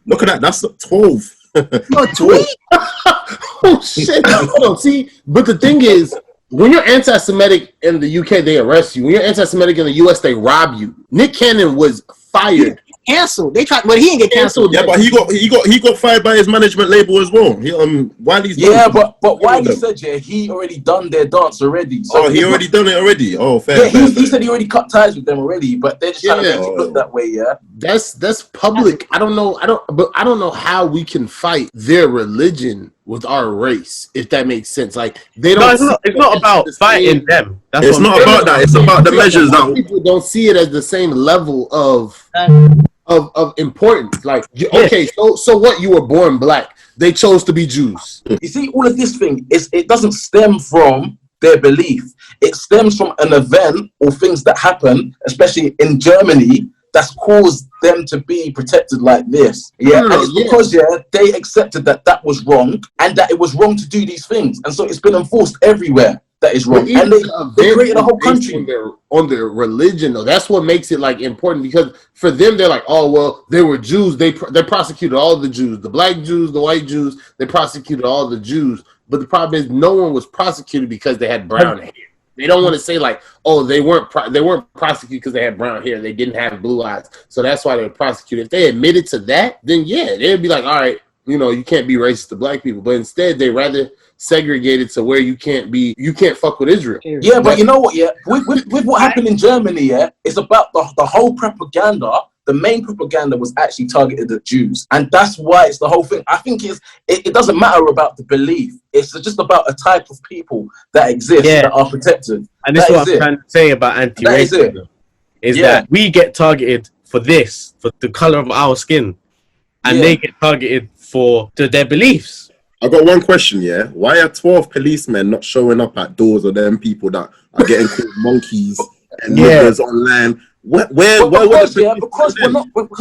Look at that, that's 12. Yo, tweet? Oh, shit. Hold on, see, but the thing is, when you're anti-Semitic in the UK, they arrest you. When you're anti-Semitic in the US, they rob you. Nick Cannon was fired. Canceled. They tried, but he didn't get canceled. Yeah, but he got fired by his management label as well. Wiley's but Wiley said he already done their dance already. So he already done it already. Oh, fair. Yeah, he said he already cut ties with them already, but they're just trying to make it look that way. Yeah, that's public. I don't know how we can fight their religion with our race, if that makes sense. Like they don't. No, it's not about fighting them. It's not about that. It's about the measures that people don't see it as the same level of importance. Like, okay, so what? You were born black. they chose to be Jews. You see, all of this thing it doesn't stem from their belief. It stems from an event or things that happen, especially in Germany, that's caused them to be protected like this. Yeah, and it's because they accepted that was wrong and that it was wrong to do these things, and so it's been enforced everywhere that is wrong. And they created a whole country on their religion, though. That's what makes it like important, because for them they're like, oh well, they were Jews. They prosecuted all the Jews, the black Jews, the white Jews. They prosecuted all the Jews. But the problem is, no one was prosecuted because they had brown hair. They don't want to say like, oh, they weren't prosecuted because they had brown hair. They didn't have blue eyes, so that's why they were prosecuted. If they admitted to that, then yeah, they'd be like, all right, you can't be racist to black people. But instead, they rather segregated to where you can't fuck with Israel. Yeah, but you know what? Yeah, with what happened in Germany, yeah, it's about the whole propaganda. The main propaganda was actually targeted at Jews, and that's why it's the whole thing. I think it doesn't matter about the belief. It's just about a type of people that exist that are protected. And this is what I'm trying to say about anti-racism. Is that we get targeted for the color of our skin, and they get targeted for their beliefs. I got one question, yeah. Why are 12 policemen not showing up at doors of them people that are getting called monkeys and niggers online? Because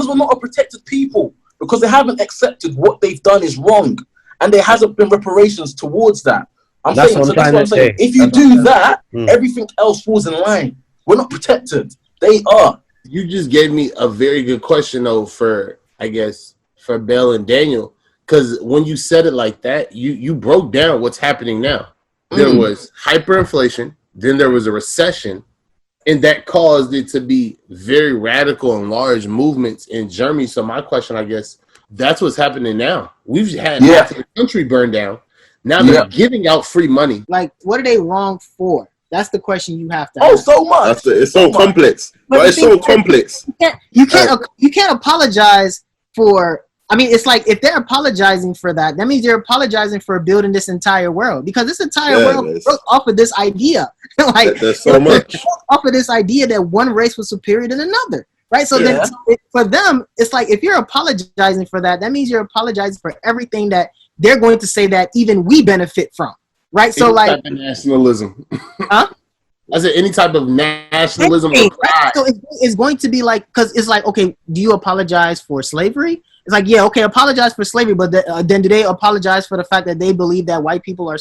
we're not a protected people, because they haven't accepted what they've done is wrong, and there hasn't been reparations towards that. That's what I'm saying. If you do that, everything else falls in line. We're not protected. They are. You just gave me a very good question, though, for Bell and Daniel, because when you said it like that, you broke down what's happening now. There was hyperinflation, then there was a recession, and that caused it to be very radical and large movements in Germany. So my question, I guess, that's what's happening now. We've had half of the country burned down. Now they're giving out free money. Like, what are they wrong for? That's the question you have to ask. So much. It's so complex. But it's so complex. You can't apologize for. I mean, it's like if they're apologizing for that, that means they're apologizing for building this entire world, because this entire world built off of this idea. Like, there's so much off of this idea that one race was superior than another, right? So then for them, it's like if you're apologizing for that, that means you're apologizing for everything that they're going to say that even we benefit from, right? So any like type of nationalism. Huh? I said any type of nationalism or pride. So it's going to be like, because it's like, okay, do you apologize for slavery? It's like, yeah, okay, apologize for slavery, but then do they apologize for the fact that they believe that white people are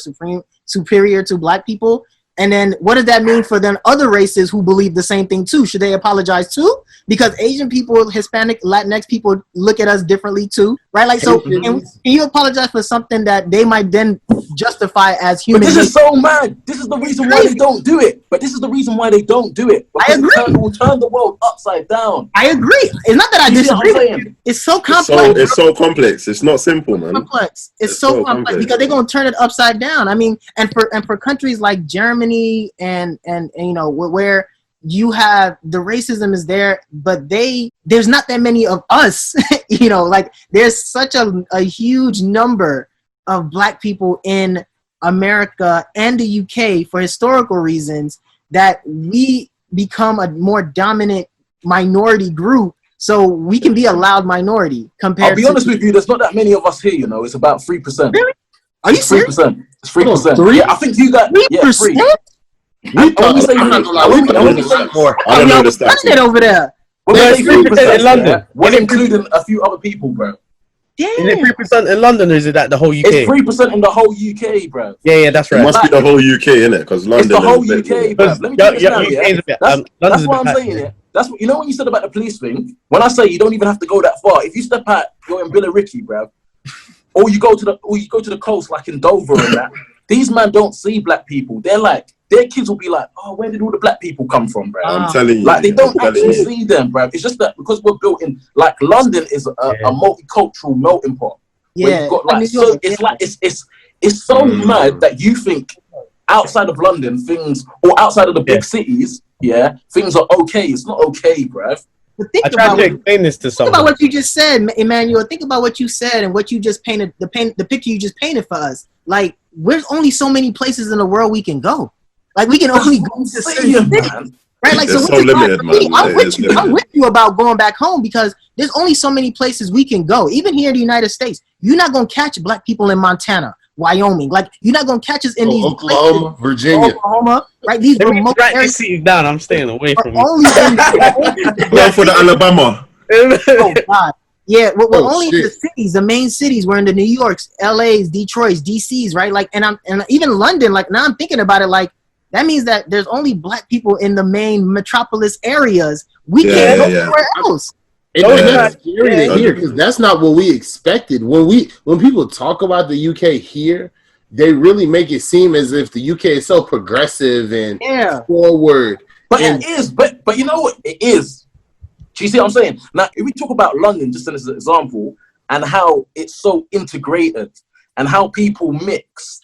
superior to black people? And then what does that mean for then other races who believe the same thing too? Should they apologize too? Because Asian people, Hispanic, Latinx people look at us differently too, right? Like, so can you apologize for something that they might then justify as human? But this is so mad. This is the reason why they don't do it. I agree. It will turn the world upside down. I agree. It's not that I disagree with you. It's so complex. It's so complex. It's not simple, man. It's so complex because they're going to turn it upside down. I mean, and for countries like Germany and where you have the racism is there, but there's not that many of us. Like there's such a huge number of black people in America and the UK for historical reasons that we become a more dominant minority group, so we can be a loud minority compared. I'll be honest with you, there's not that many of us here. It's about 3%. Really? Are you serious? 3%. It's 3%. Yeah, I think you got 3%. I know the stats over there. Well, 3% in London. We're including a few other people, bro. Damn. Is it 3% in London, or is it that the whole UK? It's 3% in the whole UK, bro. Yeah, that's right. It must be the whole UK, innit? Because London. It's the whole UK, bro. Let me tell you this. That's what I'm saying. Yeah. That's what when you said about the police thing. When I say you don't even have to go that far. If you step out, you're in Billericay, bro, or you go to the coast like in Dover and that. These men don't see black people. They're like, their kids will be like, oh, where did all the black people come from, bro? I'm telling you. Like, they don't actually see them, bro. It's just that because we're built in, like, London is a multicultural melting pot. Yeah. You've got, like, so it's like, it's so mad that you think outside of London, things, or outside of the big cities, things are okay. It's not okay, bro. But think about to explain this to someone. Think about what you just said, Emmanuel. Think about what you said and what you just painted, the picture you just painted for us. Like, there's only so many places in the world we can go. Like, we can only go to certain cities. Right? Like, it's so limited, man. I'm with you about going back home because there's only so many places we can go. Even here in the United States, you're not gonna catch black people in Montana, Wyoming. Like, you're not gonna catch us in these Oklahoma, places, Virginia, Oklahoma, right? These remote write areas. these cities down. I'm staying away from Only in Go for the Alabama. oh God. Yeah, we're only shit. in the cities, the main cities. We're in the New Yorks, LA's, Detroit's, DC's, right? Like, and even London. Like, now I'm thinking about it. Like, that means that there's only black people in the main metropolis areas. We can't go anywhere else. That's scary to hear because that's not what we expected. When people talk about the UK here, they really make it seem as if the UK is so progressive and forward. But it is. But you know what? It is. Do you see what I'm saying? Now, if we talk about London, just as an example, and how it's so integrated and how people mix,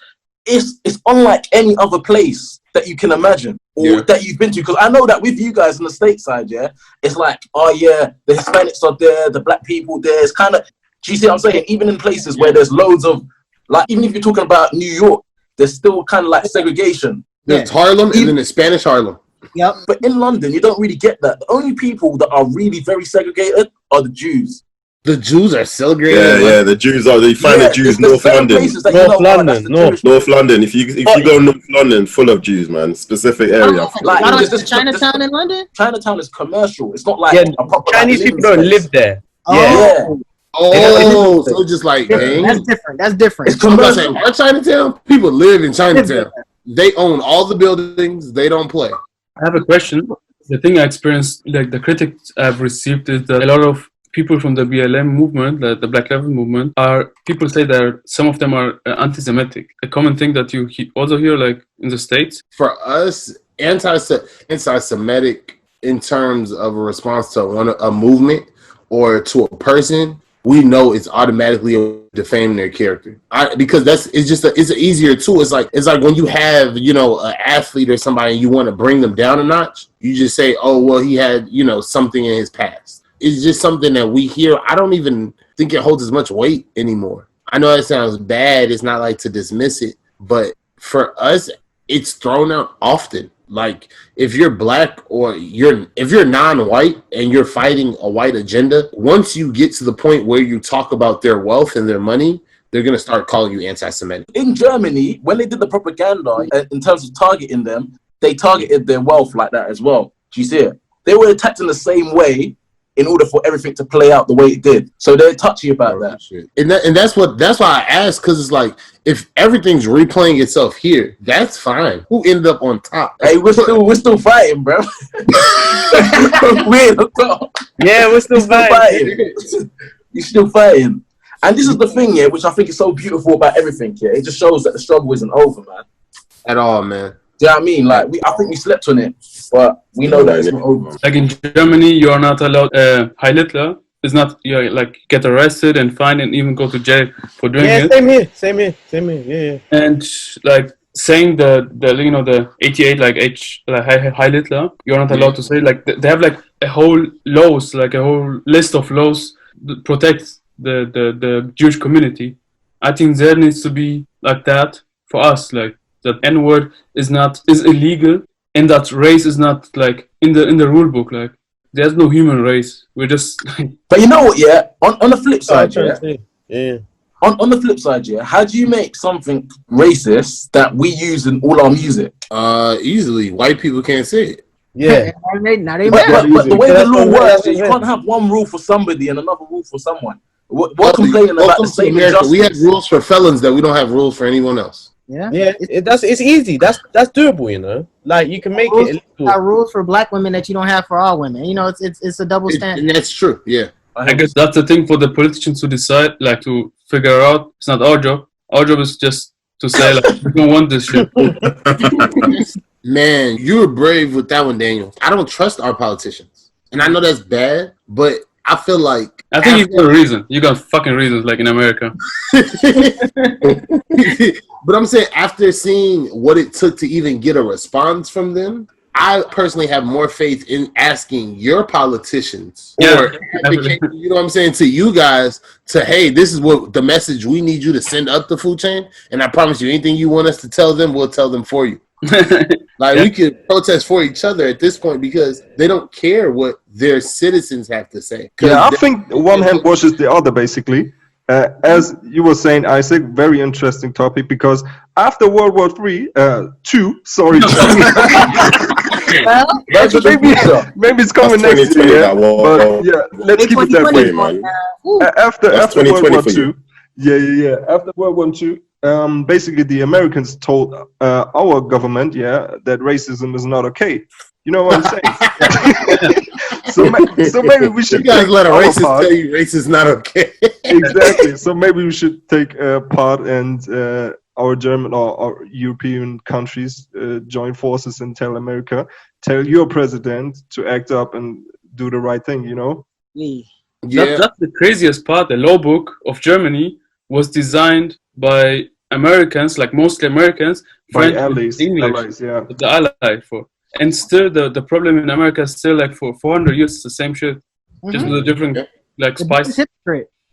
it's unlike any other place that you can imagine or that you've been to. Because I know that with you guys on the stateside, it's like, oh yeah, the Hispanics are there, the black people there. It's kind of, do you see what I'm saying? Even in places where there's loads of, like, even if you're talking about New York, there's still kind of like segregation. There's Harlem and then the Spanish Harlem. Yep. But in London, you don't really get that. The only people that are really very segregated are the Jews. The Jews are segregated. Yeah, the Jews are. You find the Jews North London. North London. If you go North London, full of Jews, man. Specific area. Like Chinatown in London. Chinatown is commercial. It's not like a proper Chinese people don't live there. Oh, so just like that's different. That's different. It's commercial. Our Chinatown people live in Chinatown. They own all the buildings. They don't play. I have a question. The thing I experienced, like the critics I've received, is that a lot of people from the BLM movement, the Black Lives Movement, people say that some of them are anti-Semitic. A common thing that you also hear, like in the States. For us, anti-Semitic in terms of a response to a movement or to a person, we know it's automatically defaming their character. Because it's an easier tool. It's like when you have, an athlete or somebody and you want to bring them down a notch, you just say, oh, well, he had, something in his past. It's just something that we hear. I don't even think it holds as much weight anymore. I know that sounds bad. It's not like to dismiss it, but for us, it's thrown out often. Like, if you're black or if you're non-white and you're fighting a white agenda, once you get to the point where you talk about their wealth and their money, they're going to start calling you anti-Semitic. In Germany, when they did the propaganda, in terms of targeting them, they targeted their wealth like that as well. Do you see it? They were attacked in the same way in order for everything to play out the way it did. So they're touchy about that. And that's why I asked, because it's like, if everything's replaying itself here, that's fine. Who ended up on top? Hey, we're still fighting, bro. We're on top. Yeah, we're still fighting. You're still fighting. And this is the thing, which I think is so beautiful about everything, It just shows that the struggle isn't over, man. At all, man. Do you know what I mean? Like, I think we slept on it, but we know that it's not over. Like in Germany, you are not allowed. Heil Hitler is not. You like get arrested and fined and even go to jail for doing it. Yeah, same here. Yeah. And like saying the 88 like Heil Hitler, you're not allowed to say, like they have like a whole laws, like a whole list of laws that protect the Jewish community. I think there needs to be like that for us, like. That N-word is illegal, and that race is not like in the rule book. Like, there's no human race. We're just. But you know what? On the flip side, On the flip side, how do you make something racist that we use in all our music? Easily, white people can't say it. Yeah. But the way the law works, you can't have one rule for somebody and another rule for someone. We're complaining about the same injustice. We have rules for felons that we don't have rules for anyone else. Yeah, it's easy. That's doable, Like, you can make it. Got rules for black women that you don't have for all women. It's a double standard. And that's true. Yeah. I guess that's the thing for the politicians to decide, like to figure out. It's not our job. Our job is just to say, like, we don't want this shit. Man, you were brave with that one, Daniel. I don't trust our politicians, and I know that's bad, but I feel like you got a reason. You got fucking reasons, like in America. But I'm saying, after seeing what it took to even get a response from them, I personally have more faith in asking your politicians or advocating, you know what I'm saying, to you guys to, hey, this is what the message we need you to send up the food chain. And I promise you, anything you want us to tell them, we'll tell them for you. Like we could protest for each other at this point because they don't care what their citizens have to say. Yeah, I think one hand washes the other, basically. As you were saying, Isaac, very interesting topic, because after World War II, well, maybe it's coming next year. But yeah, let's keep it that way, man. After World War II, after World War II, basically the Americans told our government, that racism is not okay. You know what I'm saying? So maybe we should. You guys let a racist tell you race is not okay. Exactly. So maybe we should take part, and our German or our European countries join forces and tell America, tell your president to act up and do the right thing. You know. Yeah. That's the craziest part. The law book of Germany was designed by Americans, like mostly Americans, French, allies, English, the ally for. And still, the problem in America is still like for 400 years, it's the same shit, just with a different like spice.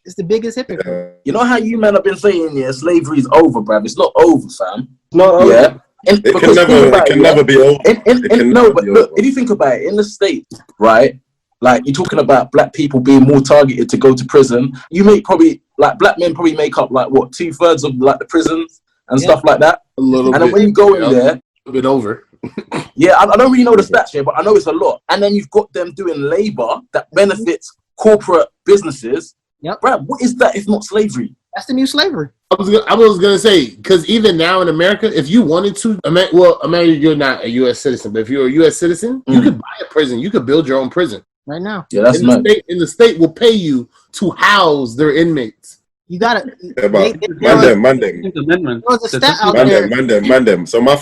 It's the biggest hypocrite. You know how you men have been saying, slavery is over, bruv. It's not over, fam. It's not over. Yeah. And it can never be over. Look, if you think about it, in the States, right? Like you're talking about black people being more targeted to go to prison. You make probably like black men probably make up like what 2/3 of like the prisons and stuff like that. A little bit. And then when you go in there, a bit over. I don't really know the stats here, but I know it's a lot. And then you've got them doing labor that benefits corporate businesses. Yep. Brad, what is that if not slavery? That's the new slavery. I was gonna say, because even now in America, if you wanted to, Emmanuel, you're not a U.S. citizen, but if you're a U.S. citizen, you could buy a prison. You could build your own prison right now. Yeah, that's nice. The state will pay you to house their inmates. You gotta Mandem. There was a stat out there. Mandem. So my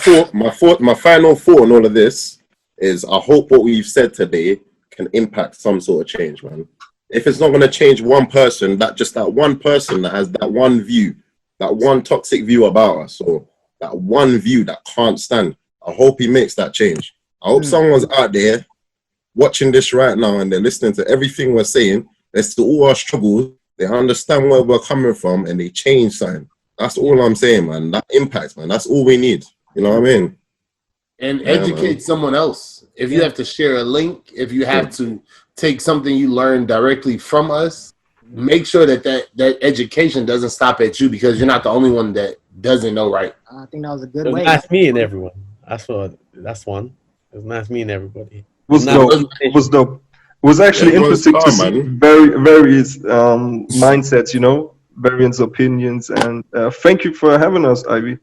final thought on all of this is, I hope what we've said today can impact some sort of change, man. If it's not going to change one person, that one person that has that one view, that one toxic view about us, or that one view that can't stand, I hope he makes that change. I hope someone's out there watching this right now and they're listening to everything we're saying. Let's do all our struggles. They understand where we're coming from and they change something. That's all I'm saying, man. That impact, man. That's all we need. You know what I mean? And educate someone else. If you have to share a link, if you have to take something you learned directly from us, make sure that education doesn't stop at you, because you're not the only one that doesn't know right. I think that was a good way. Nice meeting everyone. That's one. It was nice meeting everybody. It was dope. It was actually interesting to see various mindsets, various opinions, and thank you for having us, Ivy.